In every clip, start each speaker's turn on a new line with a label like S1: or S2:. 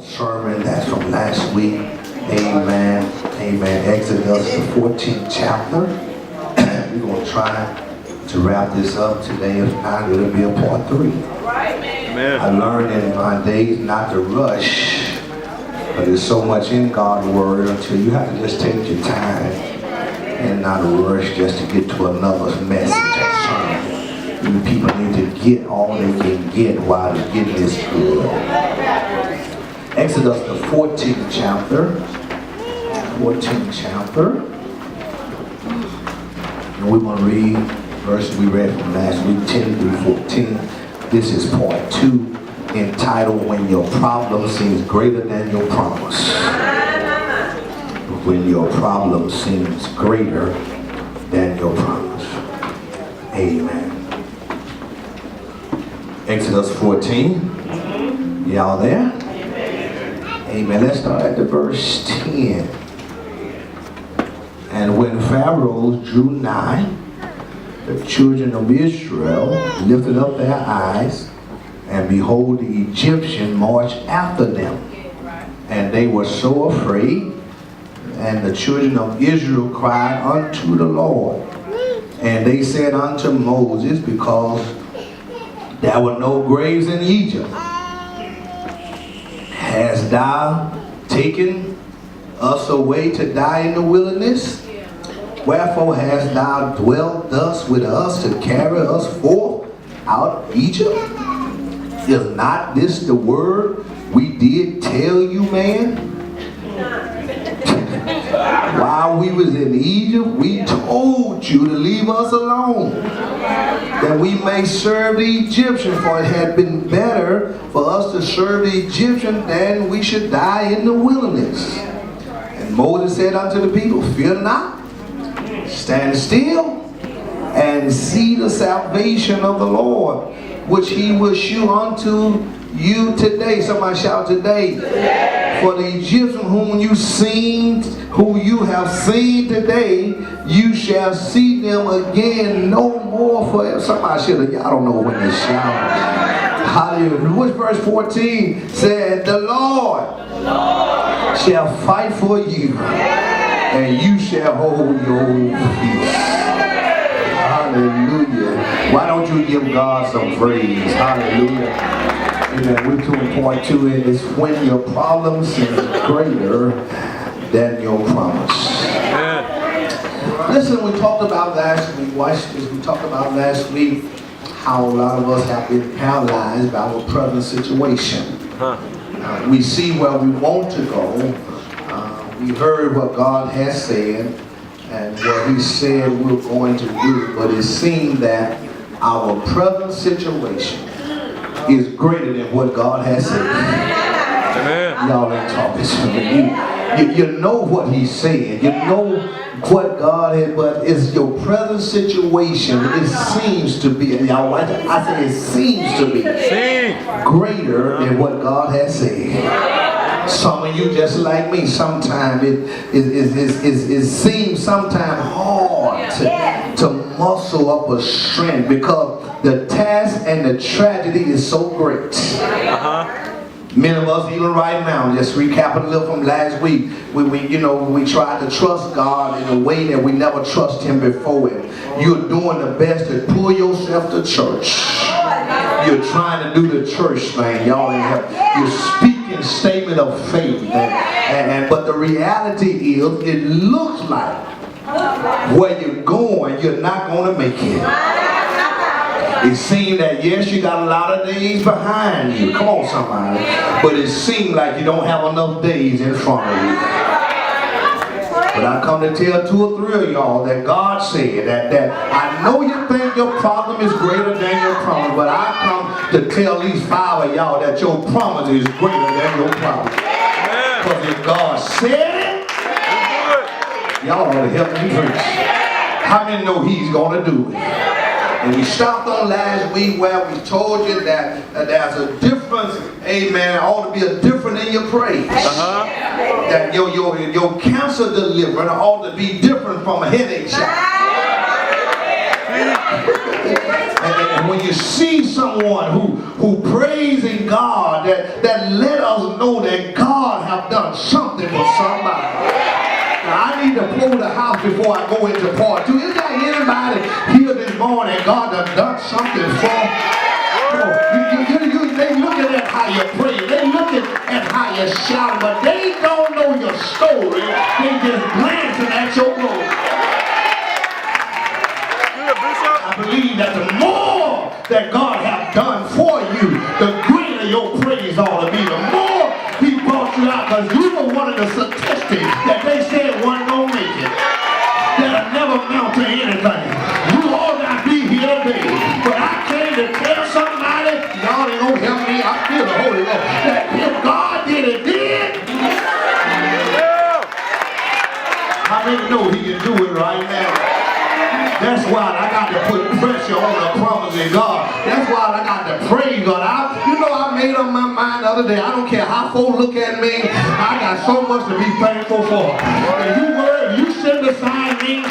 S1: Sermon that's from last week. Amen. Amen. Exodus, the 14th chapter. We're going to try to wrap this up today. If not, it'll be a part 3. Amen. I learned in my days not to rush, but there's so much in God's word until you have to just take your time and not rush just to get to another message or sermon. You people need to get all they can get while they're getting this good. Exodus, the 14th chapter. 14th chapter. And we're going to read verses we read from last week, 10 through 14. This is part 2, entitled, When Your Problem Seems Greater Than Your Promise. When your problem seems greater than your promise. Amen. Exodus 14. Y'all there? Amen. Let's start at the verse 10. And when Pharaoh drew nigh, the children of Israel lifted up their eyes, and behold, the Egyptian marched after them. And they were so afraid, and the children of Israel cried unto the Lord. And they said unto Moses, because there were no graves in Egypt, hast thou taken us away to die in the wilderness? Wherefore hast thou dwelt thus with us to carry us forth out of Egypt? Is not this the word we did tell you, man? While we was in Egypt, we told you to leave us alone, that we may serve the Egyptians, for it had been better for us to serve the Egyptians than we should die in the wilderness. And Moses said unto the people, fear not, stand still, and see the salvation of the Lord, which he will shew unto you today. Somebody shout today. For the Egyptians whom you have seen today, you shall see them again no more forever. Somebody should have, y'all don't know when to shout. Hallelujah. Which verse 14 said, the Lord shall fight for you, and you shall hold your peace. Hallelujah. Why don't you give God some praise? Hallelujah. Amen. We're doing part 2 in this, when your problem seems greater than your promise. Listen, we talked about last week, watch this, we talked about last week how a lot of us have been paralyzed by our present situation. We see where we want to go. We heard what God has said and what he said we're going to do, but it seemed that our present situation is greater than what God has said. Amen. Y'all ain't talking to me. You know what he's saying. You know what God had, but it's your present situation. It seems to be, y'all like it? I say it seems to be greater than what God has said. Some of you just like me, sometimes it seems sometimes hard to muscle up a strength because the task and the tragedy is so great. Many of us, even right now, just recapping a little from last week, we tried to trust God in a way that we never trusted him before. You're doing the best to pull yourself to church. You're trying to do the church thing. Y'all ain't have, you're speaking statement of faith. But the reality is, it looks like where you're going, you're not going to make it. It seemed that, yes, you got a lot of days behind you. Come on, somebody. But it seemed like you don't have enough days in front of you. But I come to tell 2 or 3 of y'all that God said that I know you think your problem is greater than your promise, but I come to tell these 5 of y'all that your promise is greater than your problem. Because if God said it, y'all ought to help me preach. How many know he's going to do it? And we stopped on last week where we told you that there's a difference, amen, ought to be a difference in your praise. That your cancer deliverance ought to be different from a headache shot. And when you see someone who praising God, that let us us know that God have done something for somebody. Now, I need to pull the house before I go into part two. Is there anybody here this morning God done something for? They looking at how you pray. They looking at how you shout, but they don't know your story. They just glancing at your glory. I believe that the more that God have done for you, the greater your praise ought to be. The more He brought you out, because you were one of the statistics that they said wasn't going to make it. That'll never amount to anything. You all not be here today. But I came to tell somebody, y'all ain't gonna help me, I feel the Holy Ghost, that if God did it then, I really know He can do it right now. That's why I got to put pressure on the promise of God. That's why I got to praise God. I made up my mind the other day. I don't care how folks look at me. I got so much to be thankful for. If you sit beside me,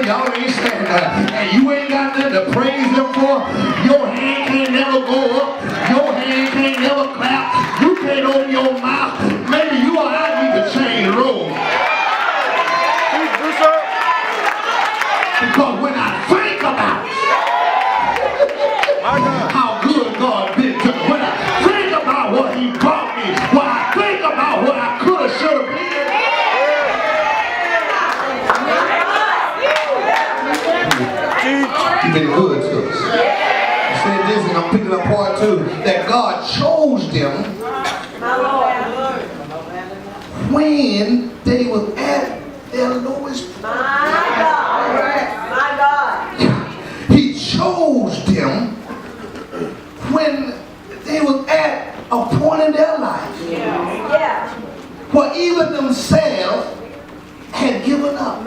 S1: y'all ain't saying that, and you ain't got nothing to praise Him for, your hand can't never go up. Your hand can't never clap. You can't open your mouth. Maybe you or I need to change roles. Because when I think about how good God been to me, when I think about what He brought me, when I think about what I could have, should have been, He's been good to us. I said this, and I'm picking up part two, that God chose them when they was at their lowest point. My God. He chose them when they was at a point in their life where even themselves had given up.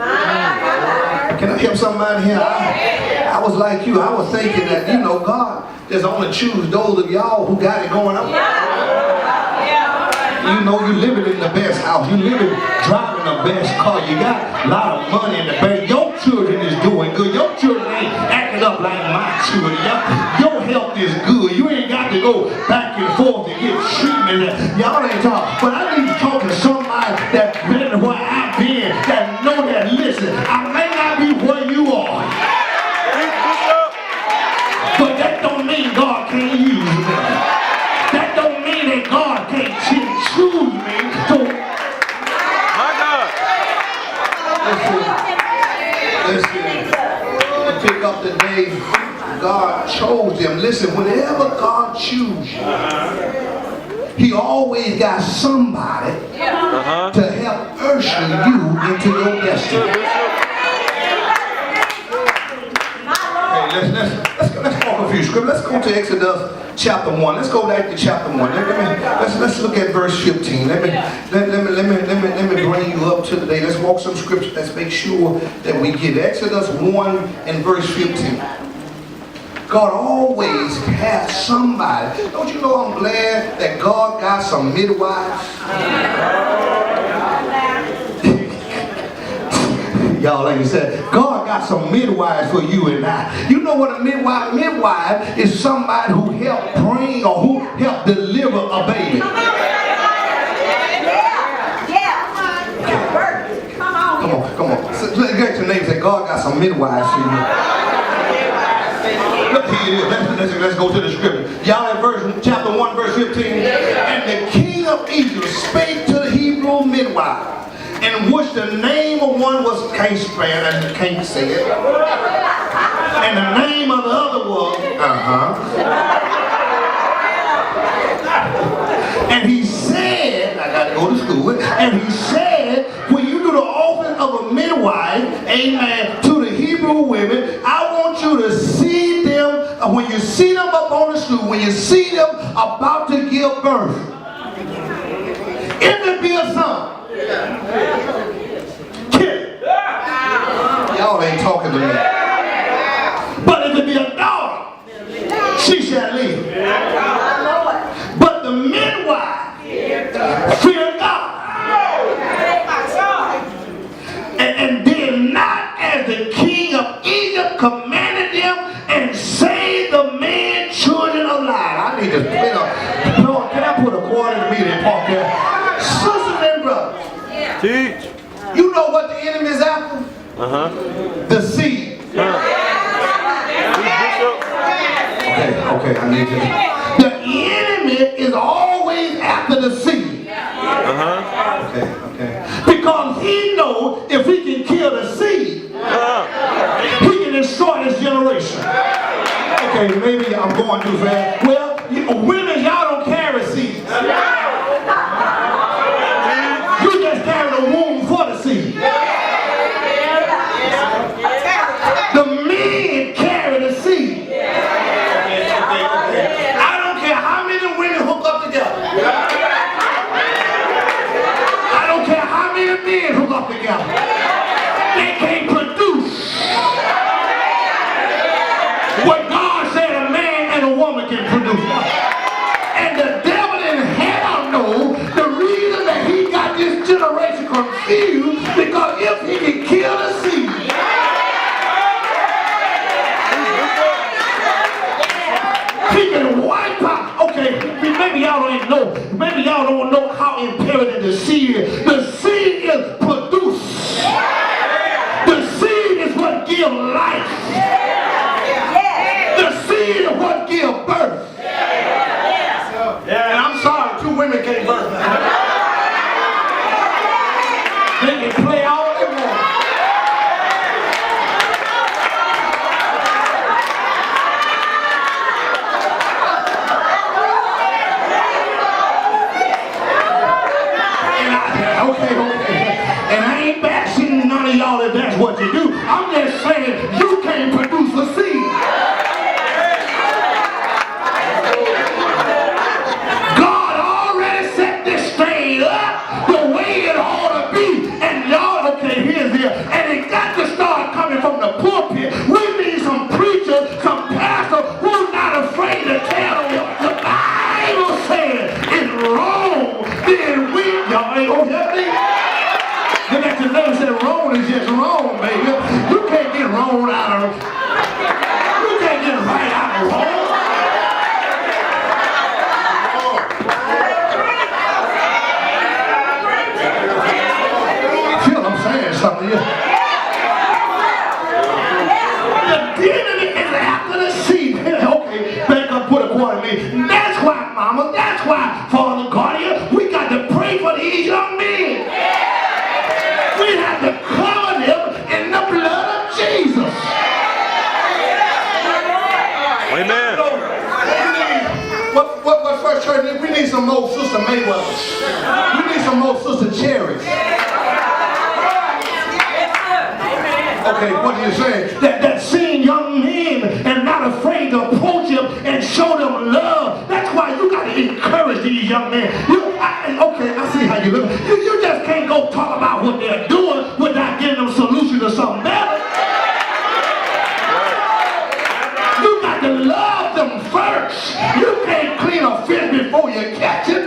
S1: Can I help somebody here? I was like you. I was thinking that, God just only choose those of y'all who got it going on. You living in the best house. You living driving the best car. You got a lot of money in the bank. Your children is doing good. Your children ain't acting up like my children. Your health is good. You ain't got to go back and forth to get treatment. Y'all ain't talking. But I need to talk to somebody that's been where I've been, that know that, listen, I may not be where you are. But that don't mean God can't use me. That don't mean that God can't choose me to. My God. Listen. Pick up the day God chose them. Listen, whenever God chooses you, He always got somebody to help usher you into your destiny. Let's walk a few scriptures. Let's go to Exodus chapter 1. Let's go back to chapter 1. Let's look at verse 15. Let me bring you up to today. Let's walk some scriptures. Let's make sure that we get Exodus 1 and verse 15. God always has somebody. Don't you know I'm glad that God got some midwives? Y'all, like you said, God got some midwives for you and I. You know what a midwife? Midwife is somebody who helped bring or who helped deliver a baby. Come on. So, let's get your name and say, God got some midwives for you. Look, here it is. Let's go to the scripture. Y'all at chapter 1, verse 15. And the king of Egypt spake to the Hebrew midwife, in which the name of one was, can't say it. And the name of the other was, And he said, I got to go to school, and he said, when you do the office of a midwife, amen, to the Hebrew women, I want you to see them, when you see them up on the stool, when you see them about to give birth, if it be a son, kill it. Y'all ain't talking to me. But if it be a daughter, she shall live. But the midwife fear God and did not as the king of Egypt commanded them, and saved the man children alive. I need to put can I put a quarter in the meter and park there? Sisters and brothers.
S2: Teach.
S1: You know what the enemy is after? The seed. Okay, I need you. The enemy is always after the seed. Okay. Because he knows if he can kill the seed, he can destroy this generation. Okay, maybe I'm going too fast. Well, women, y'all don't carry seeds. You just carry the womb for the seed. The men carry the seed. I don't care how many women hook up together. I don't care how many men hook up together. They can't produce what God said a man and a woman can produce. And the devil in hell knows the reason that he got this generation confused, because if he can kill the seed, he can wipe out. Okay, maybe y'all don't know. Maybe y'all don't know how imperative the seed is. The seed is produced. The seed is what gives life. The seed is what gives birth. And I'm sorry, 2 women can't birth now. They can play all they want. Okay. And I ain't bashing none of y'all if that's what you do. I'm just saying you can't produce a seed. God already set this thing up the way it ought to be. And y'all, okay, here's the, and it got to start coming from the pulpit. We need some preachers, some pastors who's not afraid to tell them what the Bible says is wrong. Then we, y'all ain't gonna help me. Then that you never said wrong is just wrong, baby. You can't get wrong out of, you can't get right out of wrong. Feel I'm saying something here. The enemy is after the seed. Okay, back up, put a quarter in me. That's why, mama, that's why, Father Guardian, we got to pray for these young men. We have to cover them in the blood of Jesus.
S2: Amen.
S1: What First Church need? We need some more Sister Mayweather. We need some more Sister Cherries. Okay, what are you saying? That seeing young men and not afraid to approach them and show them love. That's why you got to encourage these young men. Okay, I see how you look. You just can't go talk about what they're doing without giving them solution to something better. You got to love them first. You can't clean a fish before you catch it.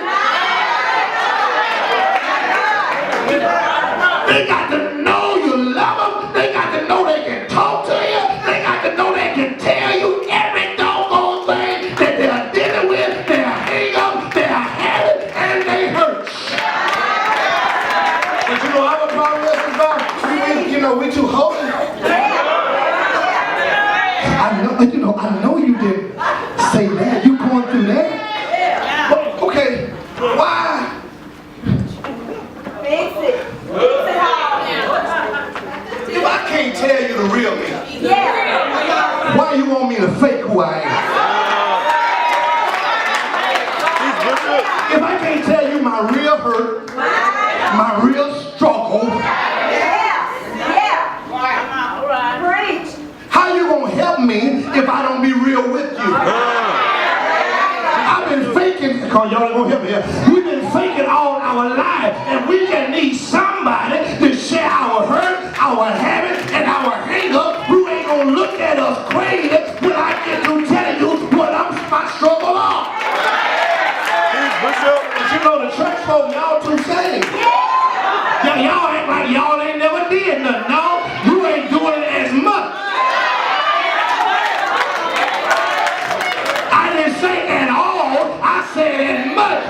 S1: They got to know you love them. They got to know they can talk to you. They got to know they can tell you every doggone thing that they're dealing with, their hang-up, their habit, and they hurt. But you know our problem is, we too holy. I know you didn't say that. You going through that? But, okay, why?
S3: Fix it.
S1: If I can't tell you the real me,
S3: Yeah.
S1: why you want me to fake who I am? If I can't tell you my real hurt, my real struggle,
S3: Preach.
S1: how you gonna help me if I don't be real with you? I've been faking, because y'all ain't gonna help me here. We've been faking all our life, and we just need somebody to share our hurt, our habit, and our hang-up, who ain't gonna look at us crazy when I get to telling you what my struggle are. But you know the church folk, y'all too saved. Yeah, y'all act like y'all ain't never did nothing. No, you ain't doing it as much. I didn't say at all, I said as much.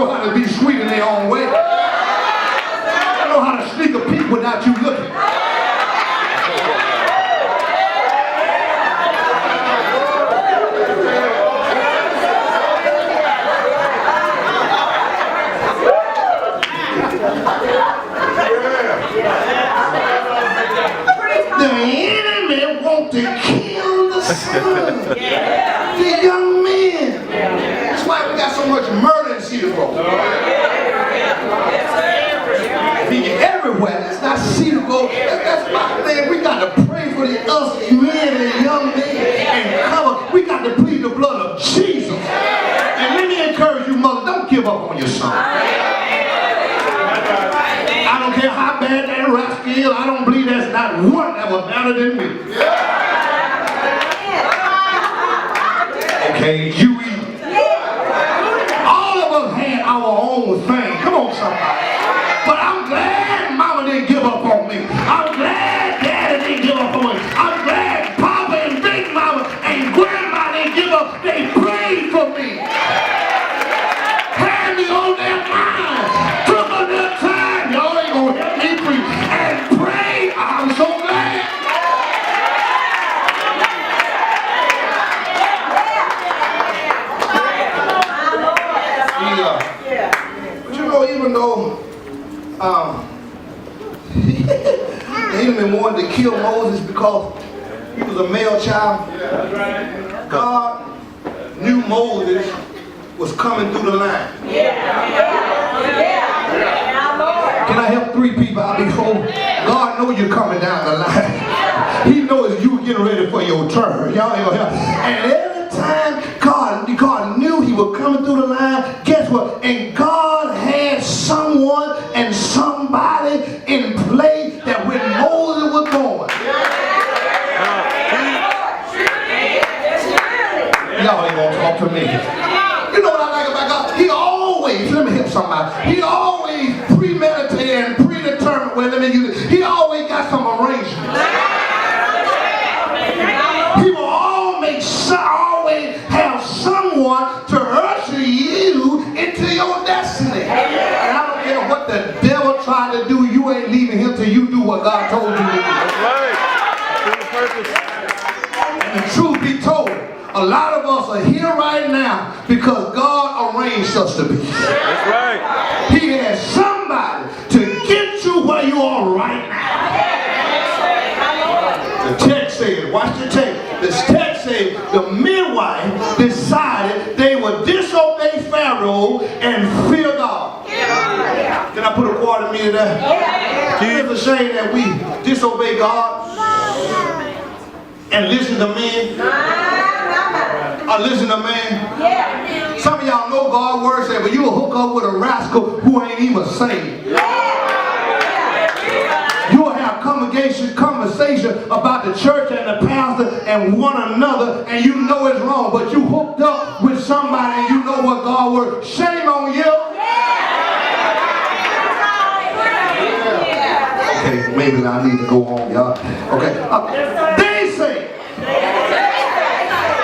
S1: know how to be sweet in their own way. They know how to sneak a peek without you looking. The enemy wants to kill the son. The young men. That's why we got so much murder in Cedar Grove. Be everywhere. That's not Cedar Grove. That's my thing. We got to pray for the us men and young men and cover. We got to plead the blood of Jesus. And let me encourage you, mother, don't give up on your son. I don't care how bad that rascal is. I don't believe there's not one that was better than me. Okay, you eat. All of us had our own thing. Come on, somebody. But I'm glad mama didn't give up on me. I'm glad daddy didn't give up on me. I'm glad papa and big mama and grandma didn't give up. They prayed for me. Had me on their mind. Took on their time. Y'all ain't gonna help me preach. And pray. I'm so glad. But you know, even though the enemy wanted to kill Moses because he was a male child, God knew Moses was coming through the line. Can I help 3 people out before? God knows you're coming down the line. He knows you getting ready for your turn. Y'all ain't gonna help. And every time God knew he was coming through the line, guess what? And God had someone and somebody in play that when Moses was born. Y'all ain't gonna talk to me. You know what I like about God? He always, let me help somebody. He always premeditated and predetermined. Well, let me use it. He always got some arrangement. He will always have someone to usher you into your destiny. And I don't care what the devil tried to do, you ain't leaving him till you do what God told you to do.
S2: That's right.
S1: And the truth be told, a lot of us are here right now because God arranged us to be.
S2: That's right.
S1: He has somebody to get you where you are right now. The text says, watch the text. The text says the midwife decided they would disobey Pharaoh and fear God. Can I put a quarter meter there? It's a shame that we disobey God and listen to men. Or listen to man. Some of y'all know God's word said, but you will hook up with a rascal who ain't even saved. You will have conversation about the church and the pastor and one another, and you know it's wrong, but you hooked up with somebody and you know what God's word. Shame on you. Okay, maybe I need to go home, y'all. Okay. They say,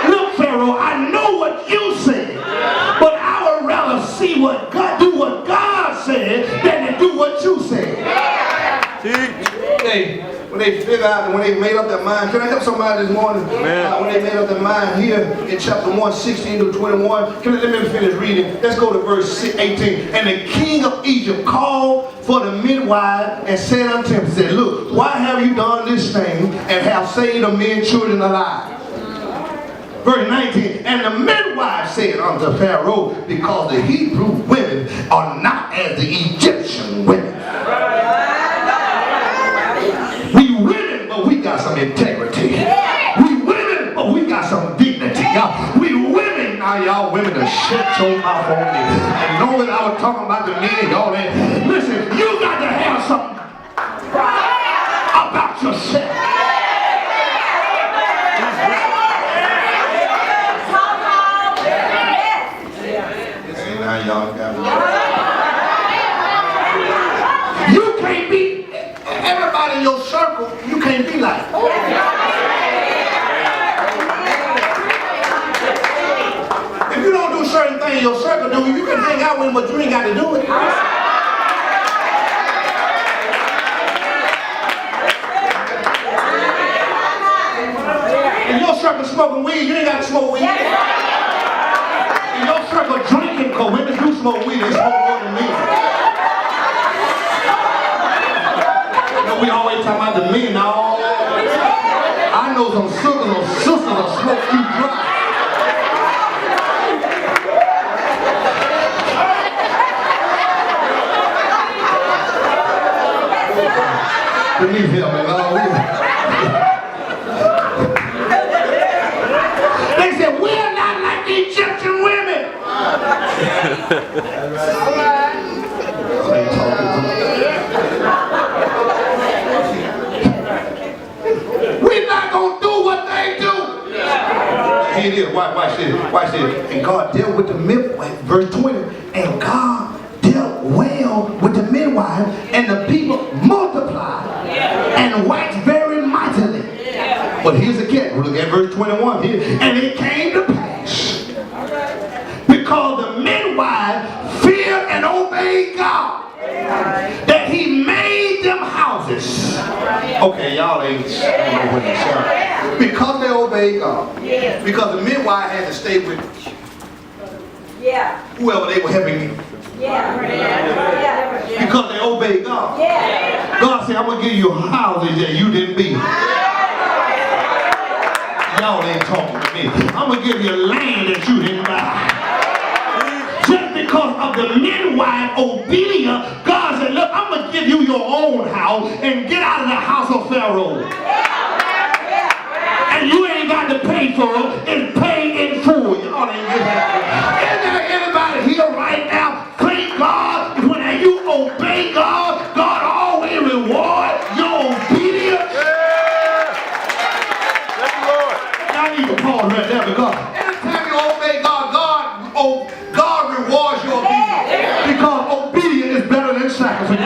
S1: look, Pharaoh, I know what you said, but I would rather see what God do what God said than to do what you said. When they figure out, when they made up their mind, can I help somebody this morning? When they made up their mind here in chapter 1, 16 to 21, let me finish reading. Let's go to verse 18. And the king of Egypt called for the midwife and said unto him, said, look, why have you done this thing and have saved the men children alive? Verse 19, and the midwife said unto Pharaoh, because the Hebrew women are not as the Egyptian women. We women, but we got some integrity. We women, but we got some dignity. We women, now y'all women to shut your mouth on me. And know that I was talking about the men, y'all. Listen, you got to have something about yourself. Now y'all got it. You can't be everybody in your circle. You can't be like. If you don't do certain things in your circle do, know, you can hang out with them, but you ain't got to do it. In your circle smoking weed, you ain't got to smoke weed. In your circle drinking, because women do smoke weed, they smoke more than me. You know, we always talking about the men now. I know some sisters will smoke you dry. Please help me, Lord. They said, we're not like the Egyptian women. We're not going to do what they do. Here it is. Watch this. Watch this. And God dealt with the midwife, verse 20. And God dealt well with the midwife, and the people multiplied and waxed very mightily. But here's the catch. Look at verse 21 here. And it came to pass, because the midwife feared and obeyed God, that he made them houses. Okay, y'all ain't know what it's saying. Because they obeyed God. Because the midwife had to stay with whoever they were helping. Because they obeyed God. God said, I'm going to give you houses that you didn't build. Y'all ain't talking to me. I'm going to give you land that you didn't buy. Just because of the midwife obedience, God said, look, I'm going to give you your own house and get out of the house of Pharaoh. And you ain't got to pay for it. It's paid in full. Y'all ain't get that. Is there anybody here right now? Thank God, when you obey God, God always rewards your obedience.
S2: Thank you, Lord.
S1: I need to pause right there because anytime you obey God, God rewards your obedience. Because obedience is better than sacrifice.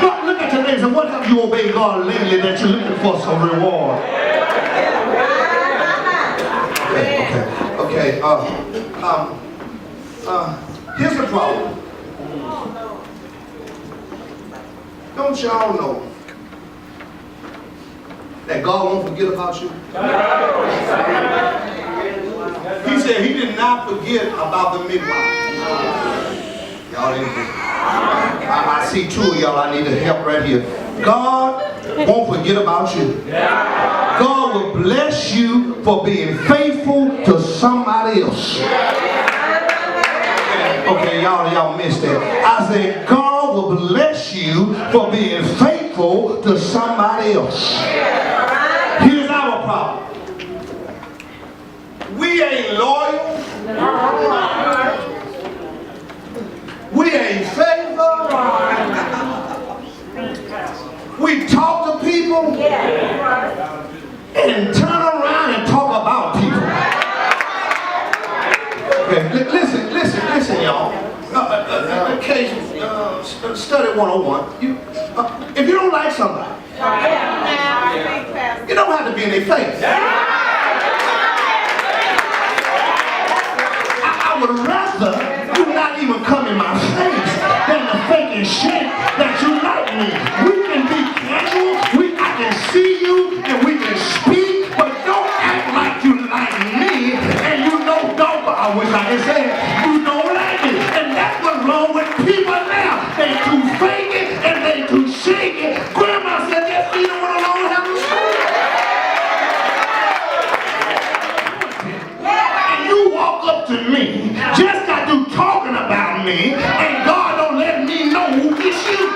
S1: God, look at your neighbor and what have you obeyed God lately that you're looking for some reward? Okay. Here's the problem. Don't y'all know that God won't forget about you? He said he did not forget about the midwife. Y'all ain't I see two of y'all I need to help right here. God won't forget about you. God will bless you for being faithful to somebody else. Okay, y'all missed that. I said God will bless you for being faithful to somebody else. Here's our problem. We ain't loyal. We ain't faithful. We talk to people and turn around and talk about people. Okay, listen, y'all. Study 101. If you don't like somebody, you don't have to be in their face. I would rather you not even come in my face than the faking shit that you like me. We can be casual, I can see you and we can speak, but don't act like you like me and you know don't. I wish I could say it. You don't like me. And that's what's wrong with people now. They too fake it and they too shake it. Grandma said that she don't want to learn how to speak. And you walk up to me, just got to talking about me, and God don't let me know who is you.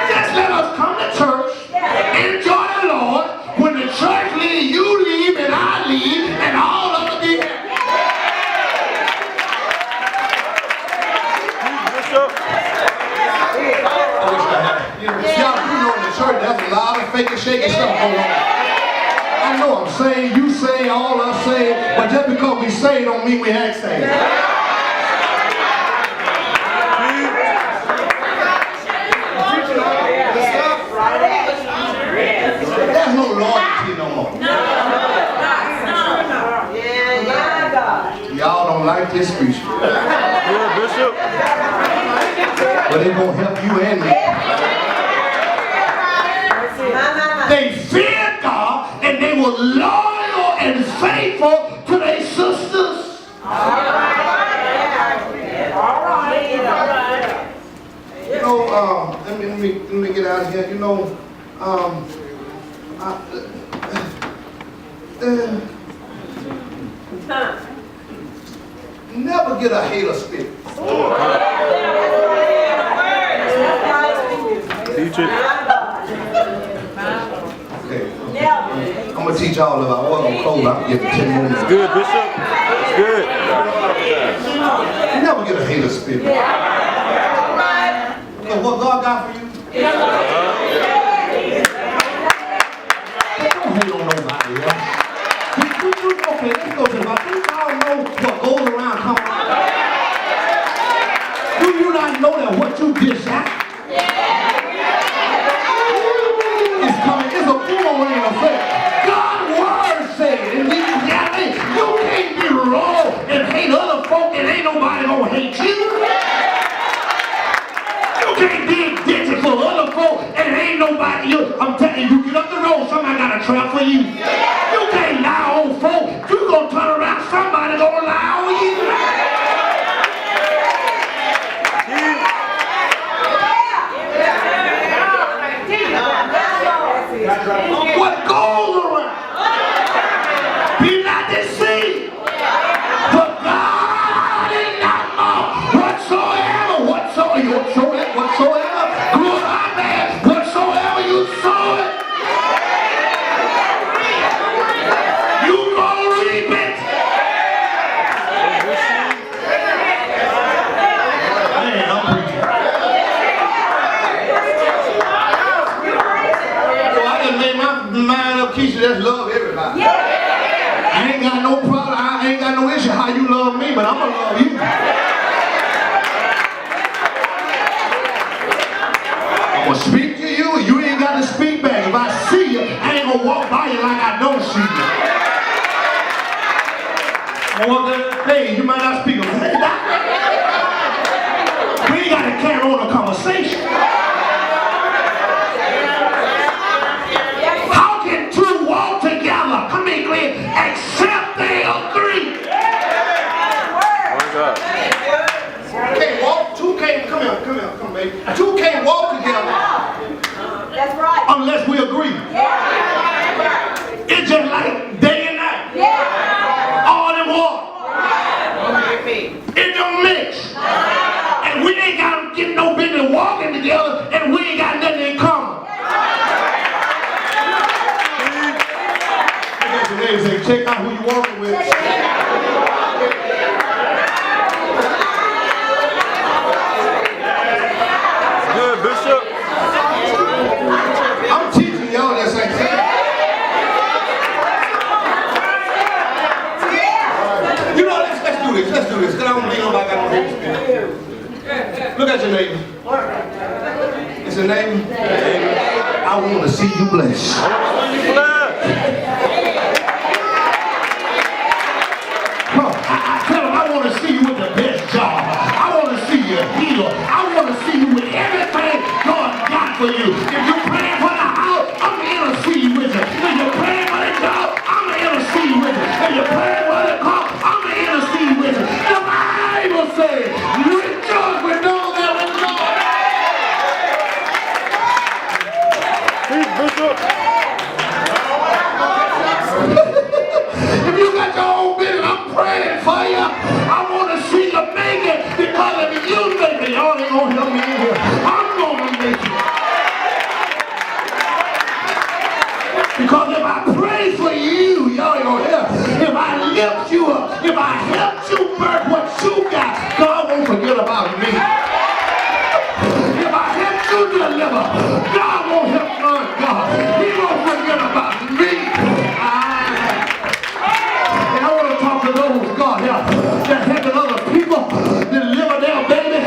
S1: Just let us come to church, enjoy the Lord. When the church leaves, you leave and I leave, and all of us be happy. Y'all, you know in the church there's a lot of fake and shaking stuff going on. I know I'm saying, you say, all us say, but just because we say don't mean we act saved. There's no loyalty no more. his speech.
S2: Yeah, Bishop.
S1: But it's going to help you and me. They feared God and they were loyal and faithful to their sisters. You know, let me get out of here. You know, never get a hater spirit.
S2: Teach it.
S1: Okay. I'm going to teach y'all about what I'm close. I'm getting 10 more minutes.
S2: Good, Bishop. It's good.
S1: Never get a hater spirit. Because what God got for you, don't hate on nobody else. Okay, let's go to about. Do y'all know what goes around comes around? Do you not know that what you dish out is coming? It's a boomerang effect. God's word said, and you can't be wrong and hate other folk and ain't nobody gonna hate you. You can't dig ditches for other folk and ain't nobody. I'm telling you, you get up the road, somebody got a trap for you. You can't lie on folk. You gonna turn around, somebody gonna lie on you. What goes around, be not deceived. For God is not more. Whatsoever, good or bad, whatsoever you sow it, you gonna reap it. Man, I'm preaching. So I just made my mind up, Keisha, just love everybody. I ain't got no problem, I ain't got no issue how you love me, but I'm gonna love you. I'm gonna speak to you, and you ain't got to speak back. If I see you, I ain't gonna walk by you like I don't see you. Hey, you might not speak. We ain't got to carry on a conversation. How can two walk together? Come in, Glenn, except they agree. Can't walk, two can't, come baby. Two can't walk together.
S3: That's right.
S1: Unless we agree. It's just like day and night. All in one. It don't mix. And we ain't got to get no business walking together, and we ain't got nothing in common. Say, check out who you walking with.
S2: Good, Bishop.
S1: I'm teaching y'all this ain't You know, let's do this. Let's do this. Because I don't think nobody got no spirit. Look at your neighbor. It's a neighbor. I want to see you blessed. I tell them I want to see you with the best job. I want to see you healed. I want to see you with everything God got for you. If you're praying for the house, I'm going to intercede with you. If you're praying for the job, I'm going to intercede with you. If you're praying for the car, I'm going to intercede with you. The Bible says, rejoice with those that rejoice.
S2: Please, Bishop.
S1: If you got your own business, I'm praying for you. I want to see you make it, because if you make it, y'all ain't going to help me in here. I'm going to make it. Because if I pray for you, y'all ain't going to help. If I lift you up, if I help you birth what you got, God won't forget about me. If I help you deliver, God won't help God. He won't forget about me. And I want to talk to those, God, that helping other people deliver their baby,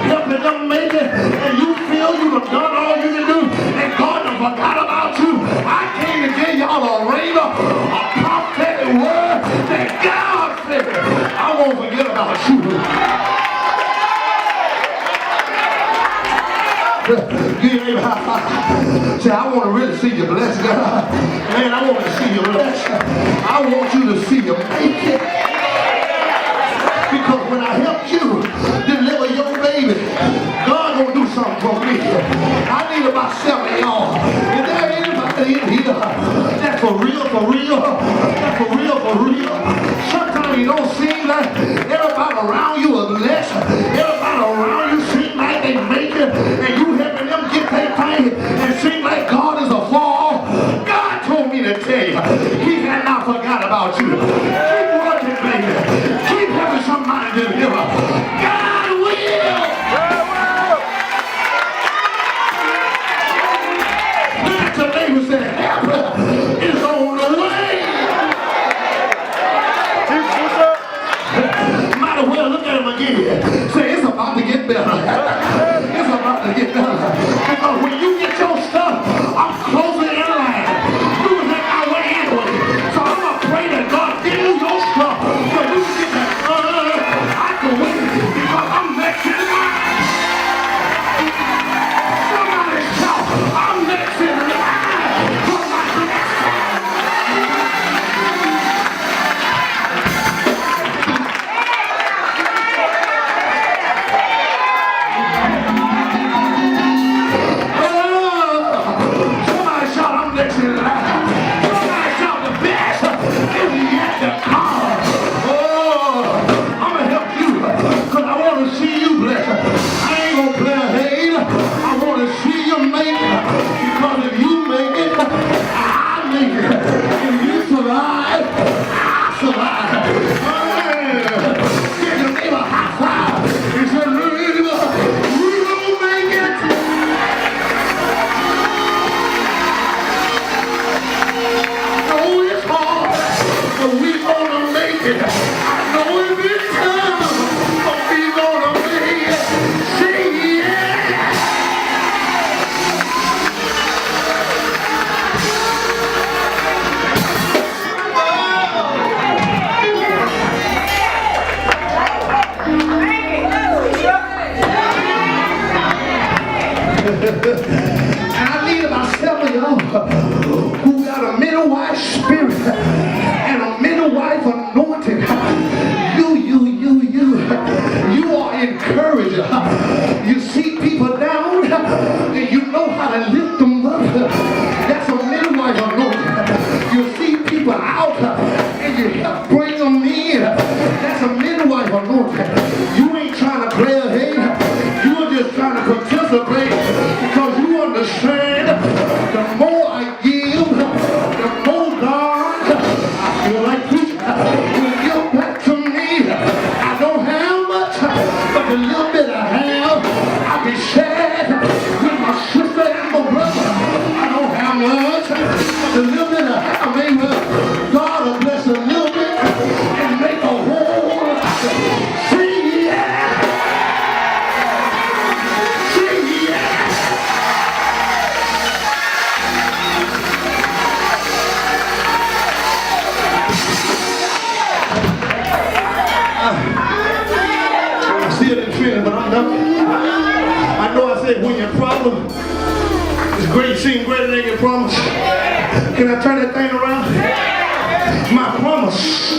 S1: helping them make it, and you feel you have done all you can do, and God done forgot about you. I came to give y'all a rhema, a prophetic word that God said, I won't forget about you. Give your neighbor a high five. Say, I want to really see you blessed, God. Man, I want to see you blessed. I want you to see you make it. Because when I help you deliver your baby, God gonna do something for me. I need about 7 of y'all. Is there anybody in here that's for real, for real? That's for real, for real? Sometimes it don't seem like everybody around you is blessed. Everybody around you seem like they make it, and you helping them get their thing, and seem like God is a fall. God told me to tell you, He had not forgot about you. Keep working, baby. Keep helping somebody deliver. God will. Look at your neighbor and say, help is on the way. Might as well look at him again. Say, it's about to get better. It's about to get better. Because when you get your stuff, I'm closing in line. You was in my way anyway. So I'm going to pray that God give you your stuff. So you can get that. I can wait because I'm next in line. Somebody shout, I'm next in line for my blessing. Somebody shout, I'm next in line. Somebody shout, the best is yet to come. I'm going to help you because I want to see you blessed. I ain't going to play a hate. I want to see you make it. Because if you make it, I make it. If you survive, I survive. Give your neighbor a high five. He said, neighbor, we gonna make it. I know it's hard, but we gonna make it. I know it's been tough, but we gonna make it. Say yeah. I need about 7 of y'all who got a midwife spirit and a midwife anointing. You are encourager. You see people down and you know how to lift them up. That's a midwife anointing. You see people out and you help bring them in. That's a midwife anointing. You ain't trying to play a hate. You're just trying to participate because you understand the more I give, the more God, I feel like preaching, will give back to me. I don't have much, but the little bit I have, I be shared with my sister and my brother. I don't have much, but the little bit I have, maybe God will bless a little bit and make a whole lot. See, yeah. See, yeah. I see it in training, but I'm done. I know I said when your problem is great, seem greater than your promise. Can I turn that thing around? My promise